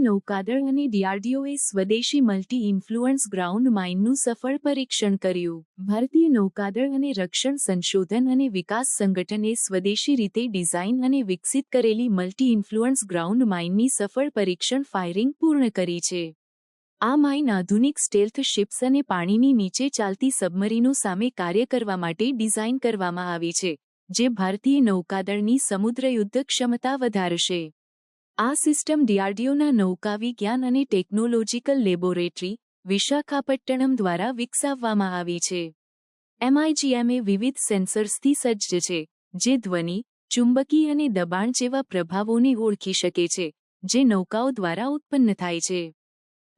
નૌકાદળ અને ડીઆરડીઓએ સ્વદેશી મલ્ટી ઇન્ફ્લુઅન્સ ગ્રાઉન્ડ માઇનનું સફળ પરીક્ષણ કર્યું. ભારતીય નૌકાદળ અને રક્ષણ સંશોધન અને વિકાસ સંગઠને સ્વદેશી રીતે ડિઝાઇન અને વિકસિત કરેલી મલ્ટી ઇન્ફ્લુઅન્સ ગ્રાઉન્ડ માઇનની સફળ પરીક્ષણ ફાયરિંગ પૂર્ણ કરી છે. આ માઇન આધુનિક સ્ટેલ્થ શિપ્સ અને પાણીની નીચે ચાલતી સબમરીનો સામે કાર્ય કરવા માટે ડિઝાઇન કરવામાં આવી છે, જે ભારતીય નૌકાદળની સમુદ્ર યુદ્ધ ક્ષમતા વધારશે. આ સિસ્ટમ ડીઆરડીઓના નૌકાવિજ્ઞાન અને ટેકનોલોજીકલ લેબોરેટરી, વિશાખાપટ્ટનમ દ્વારા વિકસાવવામાં આવી છે. MIGM એ વિવિધ સેન્સર્સથી સજ્જ છે, જે ધ્વનિ, ચુંબકીય અને દબાણ જેવા પ્રભાવોને ઓળખી શકે છે, જે નૌકાઓ દ્વારા ઉત્પન્ન થાય છે.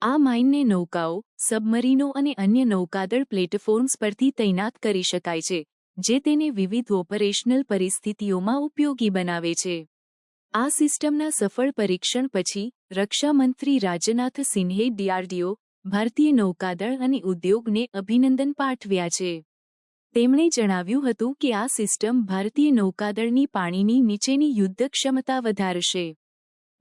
આ માઇનને નૌકાઓ, સબમરીનો અને અન્ય નૌકાદળ પ્લેટફોર્મ્સ પરથી તૈનાત કરી શકાય છે, જે તેને વિવિધ ઓપરેશનલ પરિસ્થિતિઓમાં ઉપયોગી બનાવે છે. આ સિસ્ટમના સફળ પરીક્ષણ પછી, રક્ષા મંત્રી રાજનાથ સિંહે ડીઆરડીઓ, ભારતીય નૌકાદળ અને ઉદ્યોગને અભિનંદન પાઠવ્યા છે. તેમણે જણાવ્યું હતું કે આ સિસ્ટમ ભારતીય નૌકાદળની પાણીની નીચેની યુદ્ધ ક્ષમતા વધારશે.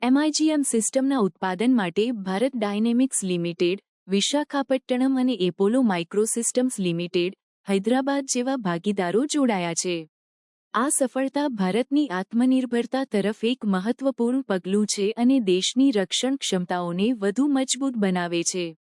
MIGM સિસ્ટમના ઉત્પાદન માટે ભારત ડાયનેમિક્સ લિમિટેડ, વિશાખાપટ્ટનમ અને એપોલો માઇક્રોસિસ્ટમ્સ લિમિટેડ, હૈદરાબાદ જેવા ભાગીદારો જોડાયા છે. આ સફળતા ભારતની આત્મનિર્ભરતા તરફ એક મહત્વપૂર્ણ પગલું છે અને દેશની રક્ષણ ક્ષમતાઓને વધુ મજબૂત બનાવે છે.